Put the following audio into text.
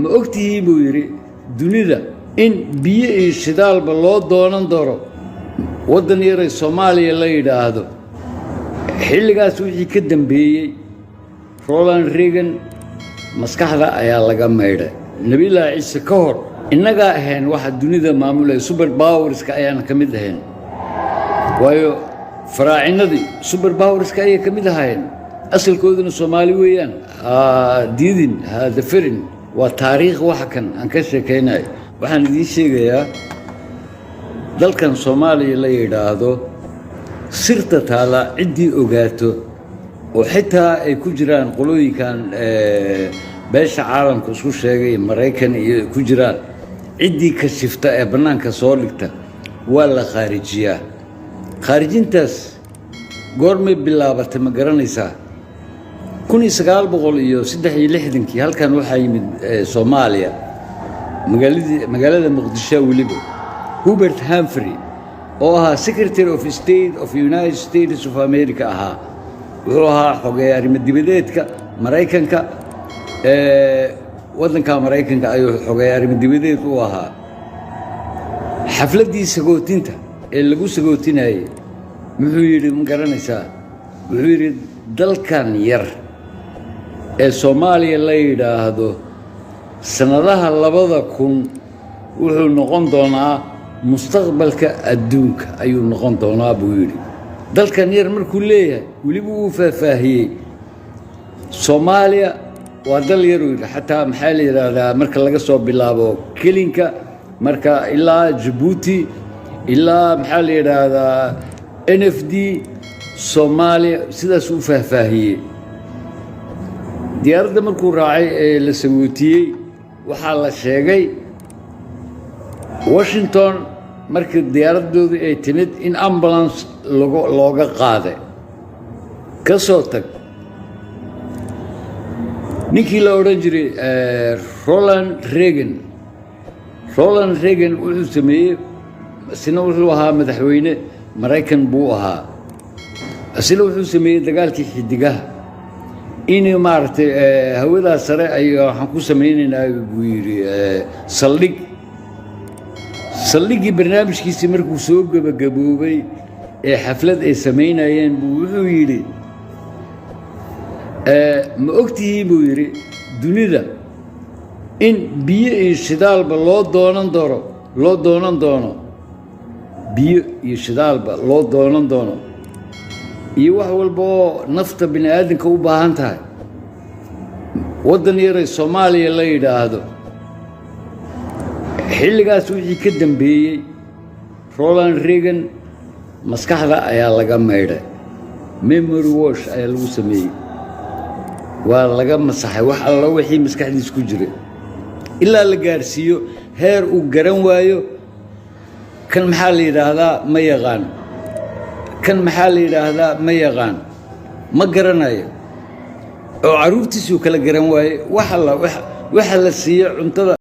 ma ogtihiin buu yidhi dunida in biyo iyo shidaalba loo doonan doono waddan yaray Soomaaliya la yidhaahdo xilligaas wixii ka dambeeyey Ronald Reagan maskaxda ayaa laga maydhay Nabiilaahi Ciise ka hor innaga ahayn waxa dunida maamulay super powerska ayaan ka mid ahayn waayo faraacinadii super powerska ayay ka mid ahaayeen asalkooduna Soomaali weeyaan diidin hada firin waa taariikh waxa kan aan ka sheekeynay waxaan idin sheegayaa dalkan Soomaaliya la yiraahdo sirta taala cidii ogaato oo xitaa ay ku jiraan qolooyinkan beesha caalamka isku sheegay Mareykan iyo ku jiraan cidii ka shifta ee banaanka soo dhigta waa la kharijiyaa kharijintaas goormay bilaabatay ma garanaysaa 1963 halkan waxaa yimid Soomaaliya magaalada Muqdisho waliba Hubert Humphrey oo ahaa Secretary of State of United States of America ahaa wuxuu ahaa xogeeye arrimaha dibadeedka Mareykanka waddanka Mareykanka ayuu xogeeye arrimaha dibadeed u ahaa xafladii sagootinta ee lagu sagootinayay muxuu yiri ma garanaysaa wuxuu yiri dalkan yar ee Soomaaliya la yiraahdo sanadaha 2000 wuxuu noqon doonaa mustaqbalka adduunka ayuu noqon doonaa buu yiri dalkan yar markuu leeyahay waliba uu faahfaahiyay Soomaaliya waa dal yar oo xataa maxaa la yiraahdaa marka laga soo bilaabo Kelinka marka ilaa Djibouti ilaa maxaa la yiraahdaa NFD Soomaaliya sidaas uu faahfaahiyay diyaaradda markuu raacay ee la sagootiyay waxaa la sheegay Washington markii diyaaradoodu ay timid in ambulance looga qaaday ka soo tag ninkii la oran jiray Ronald Reagan wuxuu sameeyay sina wuxuu ahaa madaxweyne Mareykan buu ahaa asina wuxuu sameeyay dagaalkii xidigaha in maartay hawada sare ay waxaan ku sameeynaynaa buu yiri saldhigii barnaamijkiisa markuu soo gabagaboobay ee xaflad ay sameynayeen buu wuxuu yiri ma ogtihiin buu yiri dunida in biyo iyo shidaalba loo doonan doono biyo iyo shidaalba loo doonan doono iyo wax walba oo nafta bini aadamka u baahan tahay waddan yaray Soomaaliya la yiraahdo xilligaas wixii ka dambeeyay Ronald Reagan maskaxda ayaa laga maydhay memory wash ayaa lagu sameeyay waa laga masaxay wax alla wixii maskaxdiisa ku jiray ilaa la gaarsiiyo heer uu garan waayo kan maxaa la yiraahdaa ma yaqaan kan maxaa la yiraahdaa ma yaqaan ma garanayo oo caruurtiisu kala garan waayo waxa la siiyo cuntada